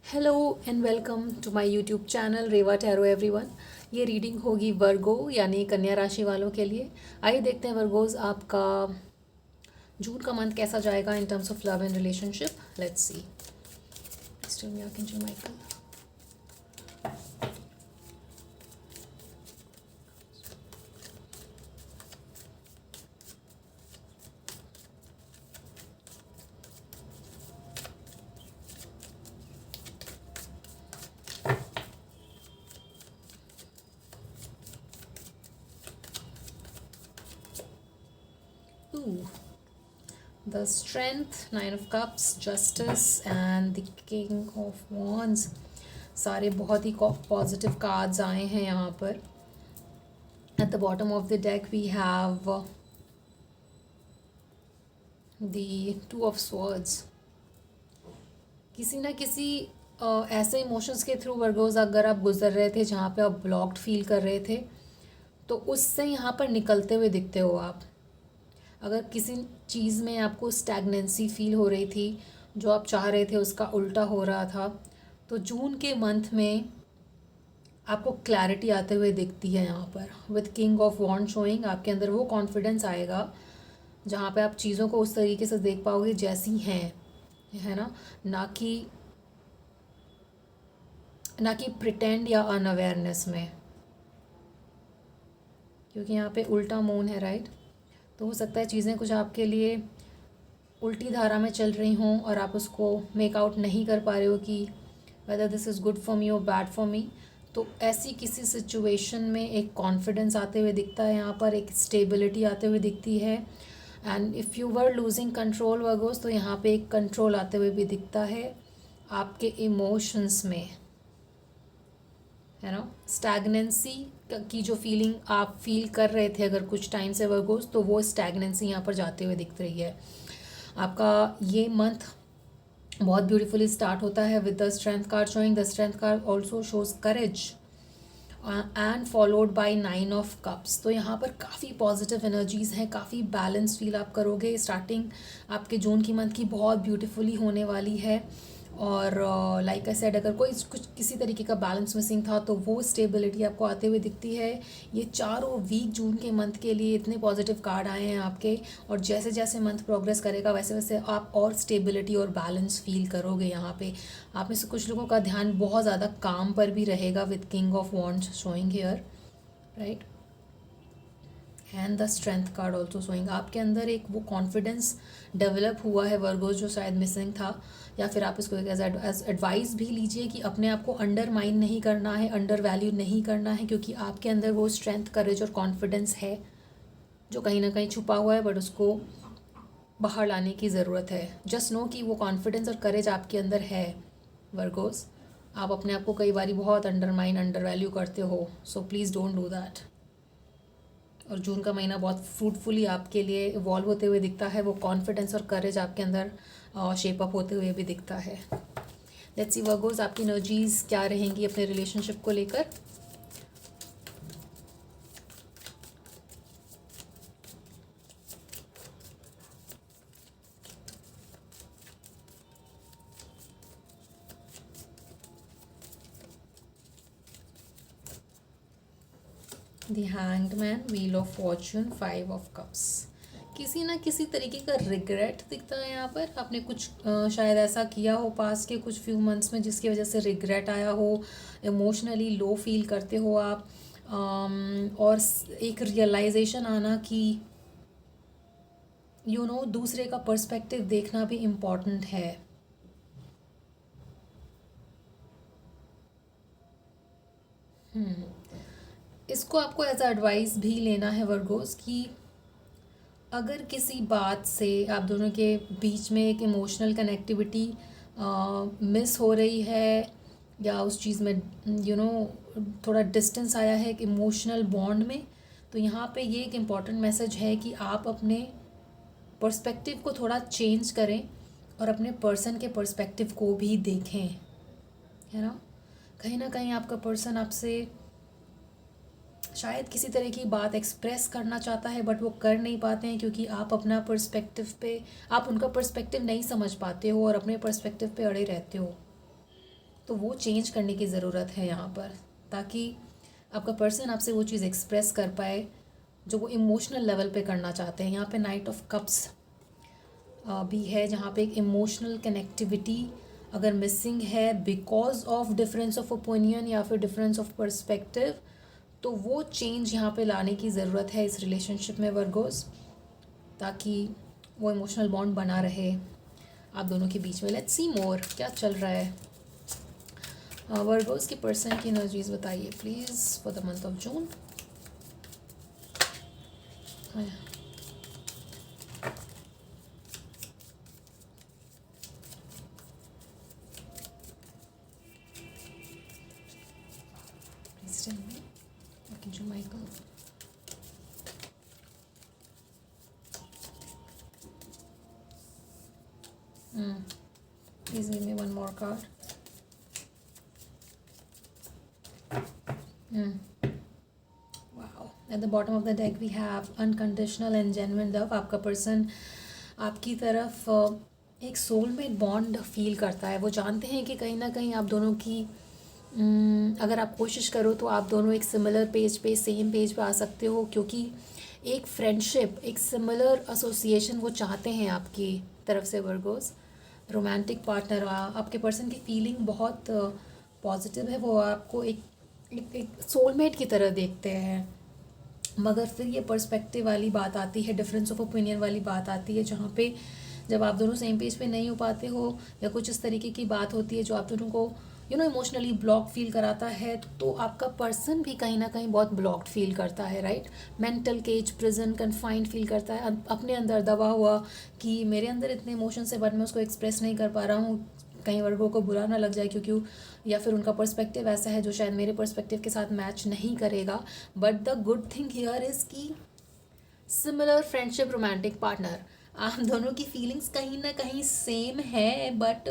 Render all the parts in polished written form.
Hello and welcome to my YouTube channel Reva tarot everyone. ये reading होगी Virgo यानी कन्या राशि वालों के लिए। आइए देखते हैं वर्गोज आपका जून का मंथ कैसा जाएगा in terms of love and relationship. Let's see. Still me archangel Michael. Ooh, the strength, nine of cups, justice and the king of wands। सारे बहुत ही पॉजिटिव कार्ड्स आए हैं यहाँ पर। At the bottom of the deck we have the two of swords। किसी ना किसी ऐसे इमोशंस के थ्रू वर्गोज अगर आप गुजर रहे थे जहाँ पे आप ब्लॉक्ड फील कर रहे थे, तो उससे यहाँ पर निकलते हुए दिखते हो आप। अगर किसी चीज़ में आपको स्टैग्नेंसी फील हो रही थी, जो आप चाह रहे थे उसका उल्टा हो रहा था, तो जून के मंथ में आपको क्लैरिटी आते हुए दिखती है यहाँ पर। With king of wand showing आपके अंदर वो कॉन्फिडेंस आएगा जहाँ पे आप चीज़ों को उस तरीके से देख पाओगे जैसी हैं, है ना कि प्रिटेंड या अनअवेयरनेस में, क्योंकि यहाँ पे उल्टा मून है, राइट। तो हो सकता है चीज़ें कुछ आपके लिए उल्टी धारा में चल रही हों और आप उसको मेक आउट नहीं कर पा रहे हो कि whether this is good for me और बैड फॉर मी। तो ऐसी किसी सिचुएशन में एक कॉन्फिडेंस आते हुए दिखता है यहाँ पर, एक स्टेबिलिटी आते हुए दिखती है। And if you were losing control Virgo's, तो यहाँ पे एक कंट्रोल आते हुए भी दिखता है आपके इमोशंस में, है ना। स्टैग्नेंसी की जो फीलिंग आप फील कर रहे थे अगर कुछ टाइम से वर्गोस, तो वो स्टैग्नेंसी यहाँ पर जाते हुए दिख रही है। आपका ये मंथ बहुत ब्यूटीफुली स्टार्ट होता है with the strength card showing. The strength card also shows courage and followed by nine of cups. तो यहाँ पर काफ़ी पॉजिटिव एनर्जीज़ हैं, काफ़ी बैलेंस फील आप करोगे। स्टार्टिंग आपके जून की मंथ की बहुत ब्यूटीफुली होने वाली है। और लाइक आई सेड, अगर कोई कुछ किसी तरीके का बैलेंस मिसिंग था तो वो स्टेबिलिटी आपको आते हुए दिखती है। ये चारों वीक जून के मंथ के लिए इतने पॉजिटिव कार्ड आए हैं आपके, और जैसे जैसे मंथ प्रोग्रेस करेगा वैसे वैसे आप और स्टेबिलिटी और बैलेंस फील करोगे यहाँ पे। आप में से कुछ लोगों का ध्यान बहुत ज़्यादा काम पर भी रहेगा with king of wands showing here, right. And the strength card also showing. आपके अंदर एक वो कॉन्फिडेंस डेवलप हुआ है वर्गोज, जो शायद मिसिंग था। या फिर आप इसको एज एडवाइस भी लीजिए कि अपने आप को अंडरमाइन नहीं करना है, अंडर वैल्यू नहीं करना है, क्योंकि आपके अंदर वो स्ट्रेंथ, करेज और कॉन्फिडेंस है जो कहीं ना कहीं छुपा हुआ है, बट उसको बाहर लाने की ज़रूरत है। जस्ट नो कि वो कॉन्फिडेंस और करेज आपके अंदर है वर्गोज। आप अपने आप को कई बार बहुत अंडरमाइन, अंडर वैल्यू करते हो, so please don't do that. और जून का महीना बहुत फ्रूटफुली आपके लिए इवॉल्व होते हुए दिखता है। वो कॉन्फिडेंस और करेज आपके अंदर शेप अप होते हुए भी दिखता है। लेट्स सी वर्गोज, आपकी एनर्जीज क्या रहेंगी अपने रिलेशनशिप को लेकर। The hanged man, wheel of Fortune, five of cups. किसी ना किसी तरीके का रिग्रेट दिखता है यहाँ पर। आपने कुछ शायद ऐसा किया हो पास के कुछ फ्यू मंथ्स में जिसकी वजह से रिग्रेट आया हो, इमोशनली लो फील करते हो आप। और एक रियलाइजेशन आना कि दूसरे का पर्सपेक्टिव देखना भी इम्पॉर्टेंट है। इसको आपको एज एडवाइस भी लेना है वर्गोस कि अगर किसी बात से आप दोनों के बीच में एक इमोशनल कनेक्टिविटी मिस हो रही है, या उस चीज़ में थोड़ा डिस्टेंस आया है एक इमोशनल बॉन्ड में, तो यहाँ पे ये एक इम्पॉर्टेंट मैसेज है कि आप अपने पर्सपेक्टिव को थोड़ा चेंज करें और अपने पर्सन के पर्सपेक्टिव को भी देखें, है ना कहीं आपका पर्सन आपसे शायद किसी तरह की बात एक्सप्रेस करना चाहता है, बट वो कर नहीं पाते हैं क्योंकि आप अपना पर्सपेक्टिव पे, आप उनका पर्सपेक्टिव नहीं समझ पाते हो और अपने पर्सपेक्टिव पे अड़े रहते हो। तो वो चेंज करने की ज़रूरत है यहाँ पर, ताकि आपका पर्सन आपसे वो चीज़ एक्सप्रेस कर पाए जो वो इमोशनल लेवल पे करना चाहते हैं। यहाँ पे नाइट ऑफ कप्स भी है, जहाँ पे एक इमोशनल कनेक्टिविटी अगर मिसिंग है because of difference of opinion या फिर डिफरेंस ऑफ पर्सपेक्टिव, तो वो चेंज यहाँ पे लाने की ज़रूरत है इस रिलेशनशिप में वर्गोस, ताकि वो इमोशनल बॉन्ड बना रहे आप दोनों के बीच में। लेट्स सी मोर क्या चल रहा है। वर्गोस की पर्सन की एनर्जीज बताइए please for the month of June. Please tell me archangel Michael. Please give me one more card. Wow. At the bottom of the deck we have unconditional and genuine love. आपका person आपकी तरफ एक soulmate bond feel करता है। वो जानते हैं कि कहीं ना कहीं आप दोनों की अगर आप कोशिश करो तो आप दोनों एक सिमिलर पेज पे, सेम पेज पे आ सकते हो, क्योंकि एक फ्रेंडशिप, एक सिमिलर एसोसिएशन वो चाहते हैं आपकी तरफ से वर्गोस। रोमांटिक पार्टनर, आपके पर्सन की फीलिंग बहुत पॉजिटिव है। वो आपको एक सोलमेट की तरह देखते हैं, मगर फिर ये पर्सपेक्टिव वाली बात आती है, डिफरेंस ऑफ ओपिनियन वाली बात आती है, जहाँ पे जब आप दोनों सेम पेज पे नहीं हो पाते हो या कुछ इस तरीके की बात होती है जो आप दोनों को इमोशनली ब्लॉक फील कराता है, तो आपका पर्सन भी कहीं ना कहीं बहुत ब्लॉक्ड फील करता है, right. Mental cage, prison, confined feel करता है, अपने अंदर दबा हुआ कि मेरे अंदर इतने इमोशंस है बट मैं उसको एक्सप्रेस नहीं कर पा रहा हूँ, कहीं वर्गों को बुरा ना लग जाए क्योंकि या फिर उनका पर्सपेक्टिव ऐसा है जो शायद मेरे पर्सपेक्टिव के साथ मैच नहीं करेगा। But the good thing here is कि सिमिलर फ्रेंडशिप, रोमांटिक पार्टनर, आप दोनों की फीलिंग्स कहीं ना कहीं सेम है, बट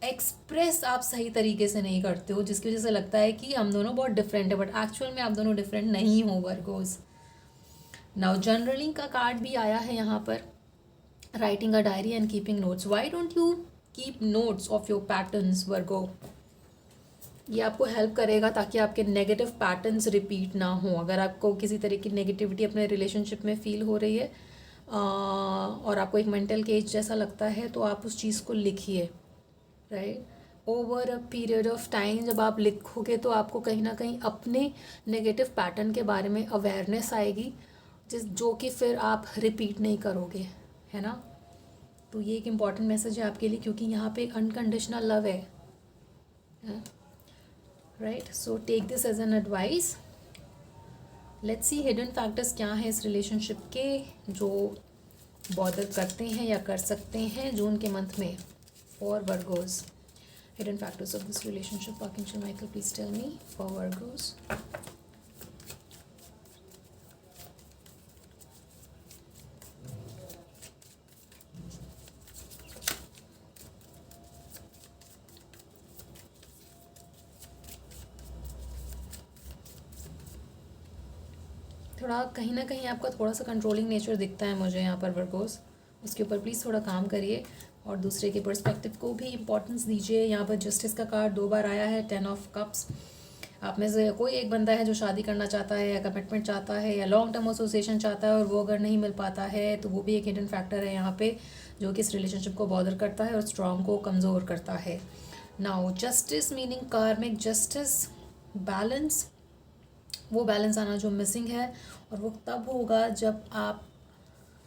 एक्सप्रेस आप सही तरीके से नहीं करते हो, जिसकी वजह से लगता है कि हम दोनों बहुत डिफरेंट है, बट एक्चुअल में आप दोनों डिफरेंट नहीं हो वर्गोस। नाउ जर्नलिंग का कार्ड भी आया है यहाँ पर, writing a diary and keeping notes. Why don't you keep notes of your patterns Virgo. ये आपको हेल्प करेगा ताकि आपके नेगेटिव पैटर्न्स रिपीट ना हो। अगर आपको किसी तरह की नेगेटिविटी अपने रिलेशनशिप में फील हो रही है और आपको एक मेंटल केज जैसा लगता है, तो आप उस चीज़ को लिखिए, right. Over a period of time जब आप लिखोगे तो आपको कहीं ना कहीं अपने नेगेटिव पैटर्न के बारे में अवेयरनेस आएगी, जो कि फिर आप रिपीट नहीं करोगे, है ना। तो ये एक इम्पॉर्टेंट मैसेज है आपके लिए, क्योंकि यहाँ पे एक अनकंडीशनल लव है, right. So take this as an advice. Let's see hidden factors क्या हैं इस रिलेशनशिप के जो बॉदर करते हैं या कर सकते हैं जून के मंथ में for Virgos. Hidden factors of this relationship, archangel Michael please tell me for Virgos. थोड़ा कहीं ना कहीं आपका थोड़ा सा कंट्रोलिंग नेचर दिखता है मुझे यहाँ पर वर्गोस, उसके ऊपर प्लीज़ थोड़ा काम करिए और दूसरे के पर्सपेक्टिव को भी इम्पोर्टेंस दीजिए। यहाँ पर जस्टिस का कार्ड 2 बार आया है, 10 ऑफ कप्स। आप में से कोई एक बंदा है जो शादी करना चाहता है या कमिटमेंट चाहता है या लॉन्ग टर्म एसोसिएशन चाहता है, और वो अगर नहीं मिल पाता है तो वो भी एक हिडन फैक्टर है यहाँ पे जो कि इस रिलेशनशिप को बॉदर करता है और स्ट्रॉन्ग को कमज़ोर करता है। नाउ जस्टिस मीनिंग कार्मिक जस्टिस, बैलेंस, वो बैलेंस आना जो मिसिंग है, और वो तब होगा जब आप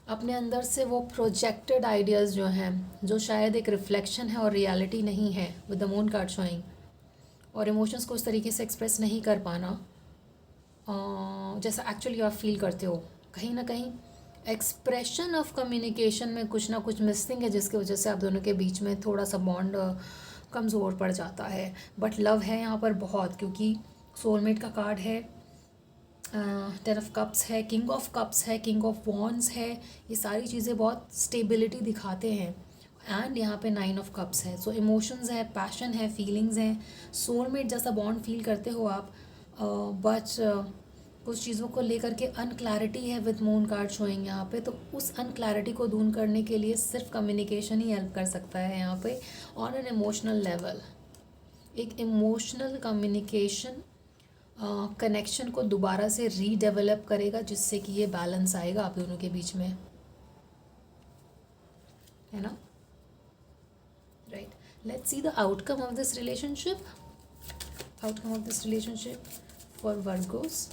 अपने अंदर से वो प्रोजेक्टेड आइडियाज़ जो हैं, जो शायद एक रिफ्लेक्शन है और रियलिटी नहीं है, with the moon card showing, और इमोशंस को उस तरीके से एक्सप्रेस नहीं कर पाना जैसा एक्चुअली आप फील करते हो। कहीं ना कहीं एक्सप्रेशन ऑफ कम्युनिकेशन में कुछ ना कुछ मिसिंग है, जिसकी वजह से आप दोनों के बीच में थोड़ा सा बॉन्ड कमज़ोर पड़ जाता है। बट लव है यहाँ पर बहुत, क्योंकि सोलमेट का कार्ड है, 10 ऑफ कप्स है, किंग ऑफ कप्स है, किंग ऑफ वॉन्ड्स है। ये सारी चीज़ें बहुत स्टेबिलिटी दिखाते हैं। एंड यहाँ पे 9 ऑफ कप्स है। सो इमोशंस है, पैशन है, फीलिंग्स हैं, सोलमेट जैसा बॉन्ड फील करते हो आप, बट कुछ चीज़ों को लेकर के अनक्लैरिटी है विद मून कार्ड शोइंग यहाँ पे। तो उस अनक्लैरिटी को दूर करने के लिए सिर्फ कम्युनिकेशन ही हेल्प कर सकता है यहाँ पे ऑन एन इमोशनल लेवल। एक इमोशनल कम्युनिकेशन कनेक्शन को दोबारा से रीडेवलप करेगा, जिससे कि ये बैलेंस आएगा आप दोनों के बीच में, है ना। Right, let's see the outcome of this relationship. Outcome of this relationship for Virgo's.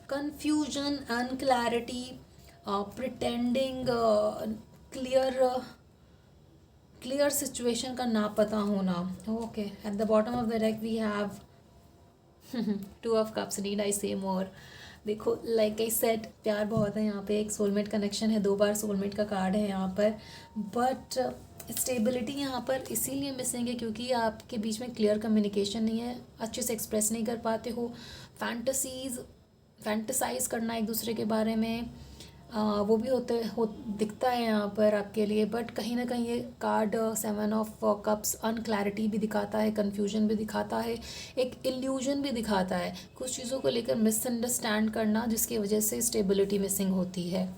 confusion, unclarity, pretending, clear situation का ना पता होना. Okay, at the bottom of the deck we have two of cups. Need I से मोर. देखो, like I said, प्यार बहुत है यहाँ पे, एक सोलमेट कनेक्शन है, 2 बार सोलमेट का कार्ड है यहाँ पर. बट स्टेबिलिटी यहाँ पर इसीलिए मिसिंग है क्योंकि आपके बीच में क्लियर कम्युनिकेशन नहीं है, अच्छे से एक्सप्रेस नहीं कर पाते हो. फैंटसाइज करना एक दूसरे के बारे में, वो भी दिखता है यहाँ पर आपके लिए. बट कहीं ना कहीं ये कार्ड 7 ऑफ कप्स अनक्लैरिटी भी दिखाता है, कन्फ्यूजन भी दिखाता है, एक इल्यूजन भी दिखाता है, कुछ चीज़ों को लेकर मिसअंडरस्टैंड करना, जिसकी वजह से स्टेबिलिटी मिसिंग होती है.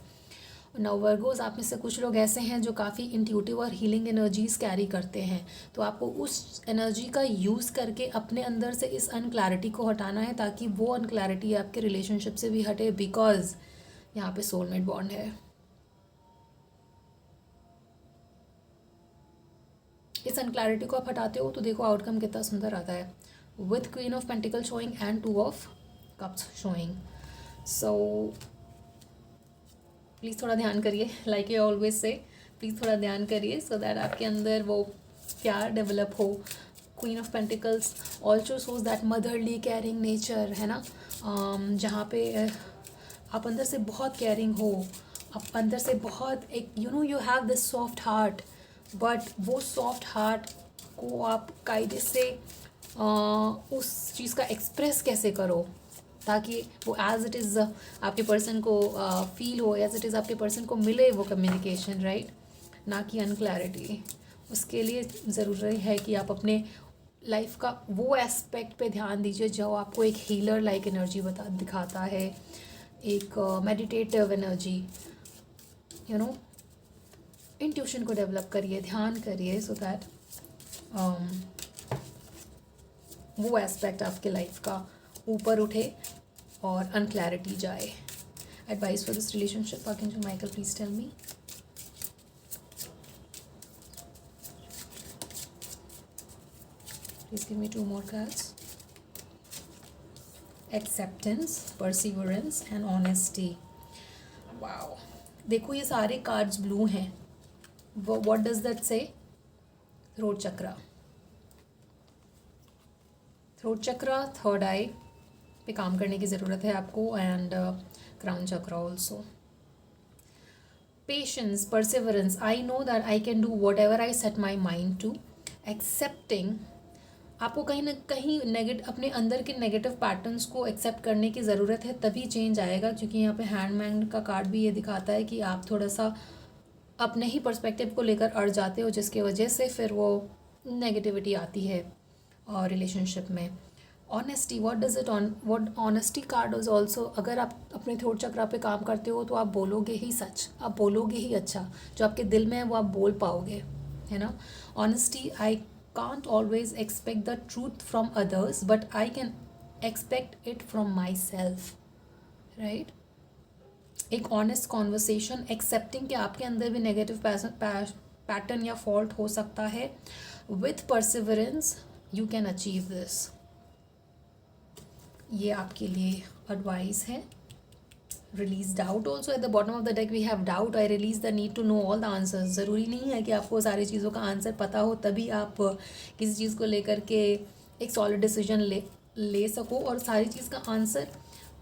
नाउ वर्गोस, आप में से कुछ लोग ऐसे हैं जो काफ़ी इंट्यूटिव और हीलिंग एनर्जीज़ कैरी करते हैं. तो आपको उस एनर्जी का यूज़ करके अपने अंदर से इस अनक्लैरिटी को हटाना है, ताकि वो अनक्लैरिटी आपके रिलेशनशिप से भी हटे, बिकॉज यहाँ पे सोलमेट बॉन्ड है. इस अनक्लैरिटी को आप हटाते हो तो देखो आउटकम कितना सुंदर आता है, with queen of pentacle showing and 2 of cups showing. So please थोड़ा ध्यान करिए, like you always say, please थोड़ा ध्यान करिए सो दैट आपके अंदर वो प्यार डेवलप हो. Queen of pentacles also shows that motherly caring nature, है ना. जहाँ पे आप अंदर से बहुत केयरिंग हो, आप अंदर से बहुत एक you have this soft heart, but वो सॉफ्ट हार्ट को आप कायदे से उस चीज़ का एक्सप्रेस कैसे करो, ताकि वो एज इट इज़ आपके पर्सन को फील हो, एज इट इज़ आपके पर्सन को मिले वो कम्युनिकेशन, राइट, ना कि अनक्लैरिटी. उसके लिए ज़रूरी है कि आप अपने लाइफ का वो एस्पेक्ट पे ध्यान दीजिए जो आपको एक हीलर लाइक एनर्जी दिखाता है, एक मेडिटेटिव एनर्जी, इंट्यूशन को डेवलप करिए, ध्यान करिए, सो दैट वो एस्पेक्ट आपके लाइफ का ऊपर उठे और अनक्लैरिटी जाए. Advice for this relationship, archangel Michael, please tell me. Please give me 2 more cards. Acceptance, perseverance and honesty. Wow, देखो ये सारे कार्ड्स ब्लू हैं. What does that say? Throat chakra. Throat chakra, third eye पे काम करने की ज़रूरत है आपको, and crown chakra also. Patience, perseverance, I know that I can do whatever I set my mind to. Accepting, आपको कहीं ना कहीं अपने अंदर के नेगेटिव पैटर्न्स को एक्सेप्ट करने की ज़रूरत है, तभी चेंज आएगा. क्योंकि यहाँ पे हैंडमैन का कार्ड भी ये दिखाता है कि आप थोड़ा सा अपने ही पर्सपेक्टिव को लेकर अड़ जाते हो, जिसकी वजह से फिर वो नेगेटिविटी आती है और रिलेशनशिप में. Honesty, what does it what honesty card is also, अगर आप अपने थ्रोट चक्रा पे काम करते हो तो आप बोलोगे ही सच, आप बोलोगे ही अच्छा, जो आपके दिल में है वो आप बोल पाओगे, है ना. Honesty, I can't always expect the truth from others, but I can expect it from my self, right. एक ऑनेस्ट कॉन्वर्सेशन, एक्सेप्टिंग कि आपके अंदर भी नेगेटिव पैटर्न या फॉल्ट हो सकता है. With perseverance you can achieve this. ये आपके लिए एडवाइस है. Release doubt also. At the bottom of the deck we have doubt. I release the need to know all the answers. ज़रूरी नहीं है कि आपको सारी चीज़ों का आंसर पता हो तभी आप किसी चीज़ को लेकर के एक सॉलिड डिसीजन ले सको, और सारी चीज़ का आंसर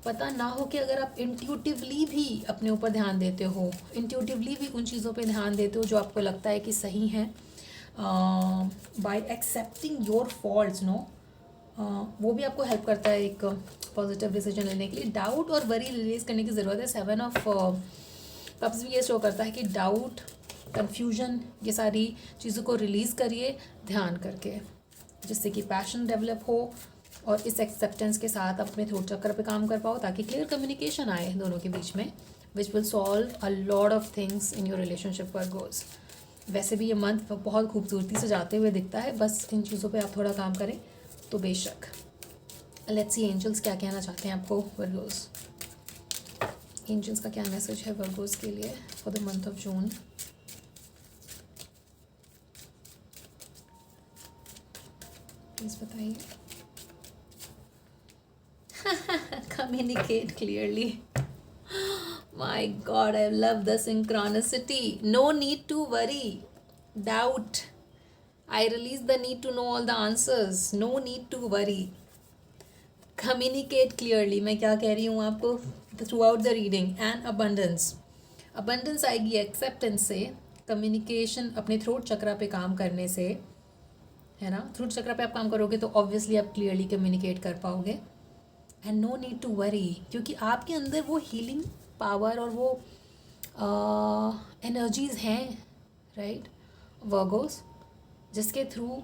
पता ना हो कि अगर आप इंट्यूटिवली भी अपने ऊपर ध्यान देते हो, इंट्यूटिवली भी उन चीज़ों पे ध्यान देते हो जो आपको लगता है कि सही हैं, by accepting your faults, no, वो भी आपको हेल्प करता है एक पॉजिटिव डिसीजन लेने के लिए. डाउट और वरी रिलीज करने की ज़रूरत है. 7 ऑफ कप्स भी ये शो करता है कि डाउट कन्फ्यूजन, ये सारी चीज़ों को रिलीज़ करिए ध्यान करके, जिससे कि पैशन डेवलप हो और इस एक्सेप्टेंस के साथ अपने थ्रोट चक्र पे काम कर पाओ, ताकि क्लियर कम्युनिकेशन आए दोनों के बीच में, which will solve a lot of things in your relationship Virgos. वैसे भी ये मंथ बहुत खूबसूरती से जाते हुए दिखता है, बस इन चीज़ों पे आप थोड़ा काम करें तो बेशक। लेट्स सी एंजल्स क्या कहना चाहते हैं आपको वर्गोज। एंजल्स का क्या मैसेज है वर्गोज के लिए for the month of June. Please बताइए। Communicate clearly. My God, I love the synchronicity. No need to worry. Doubt. I release the need to know all the answers. No need to worry. Communicate clearly. मैं क्या कह रही हूँ आपको throughout the reading. And abundance. Abundance आएगी acceptance से, communication अपने throat चक्रा पे काम करने से, है ना। थ्रोट चक्रा पे आप काम करोगे तो ऑब्वियसली आप क्लियरली कम्युनिकेट कर पाओगे। And no need to worry, क्योंकि आपके अंदर वो हीलिंग पावर और वो एनर्जीज़ हैं, राइट वर्गोस, जिसके थ्रू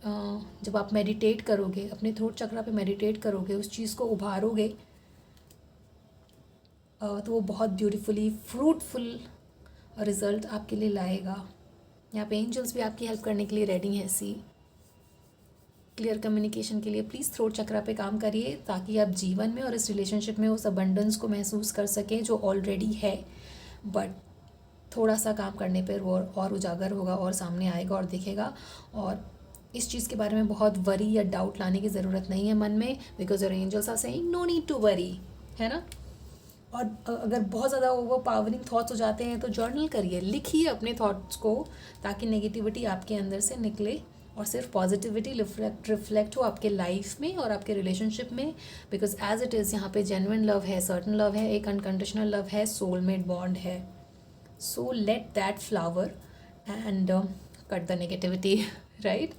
जब आप मेडिटेट करोगे, अपने थ्रोट चक्रा पे मेडिटेट करोगे, उस चीज़ को उभारोगे, तो वो बहुत ब्यूटीफुली फ्रूटफुल रिज़ल्ट आपके लिए लाएगा। यहाँ पे एंजल्स भी आपकी हेल्प करने के लिए रेडी हैं। सी क्लियर कम्युनिकेशन के लिए प्लीज़ थ्रोट चक्रा पे काम करिए, ताकि आप जीवन में और इस रिलेशनशिप में उस अबंडेंस को महसूस कर सकें जो ऑलरेडी है, बट थोड़ा सा काम करने पर वो और उजागर होगा और सामने आएगा और दिखेगा। और इस चीज़ के बारे में बहुत वरी या डाउट लाने की ज़रूरत नहीं है मन में, because your angels are saying no need to worry, है ना। और अगर बहुत ज़्यादा ओवर पावरिंग थॉट्स हो जाते हैं तो जर्नल करिए, लिखिए अपने थॉट्स को, ताकि नेगेटिविटी आपके अंदर से निकले और सिर्फ पॉजिटिविटी रिफ्लेक्ट हो आपके लाइफ में और आपके रिलेशनशिप में। बिकॉज एज इट इज़ यहाँ पे जेन्युइन लव है, सर्टन लव है, एक अनकंडीशनल लव है, सोलमेट बॉन्ड है। So let that flower and cut the negativity, right.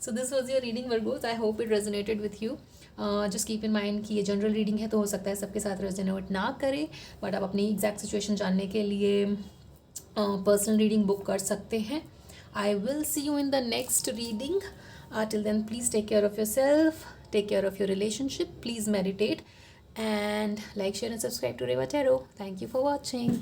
So this was your reading Virgos. I hope it resonated with you. Just keep in mind कि ये general reading है, तो हो सकता है सबके साथ रेजोनेट ना करे, बट आप अपनी एग्जैक्ट सिचुएशन जानने के लिए पर्सनल रीडिंग बुक कर सकते हैं। I will see you in the next reading. Till then, please take care of yourself, take care of your relationship, please meditate, and like, share and subscribe to Reva Tarot. Thank you for watching.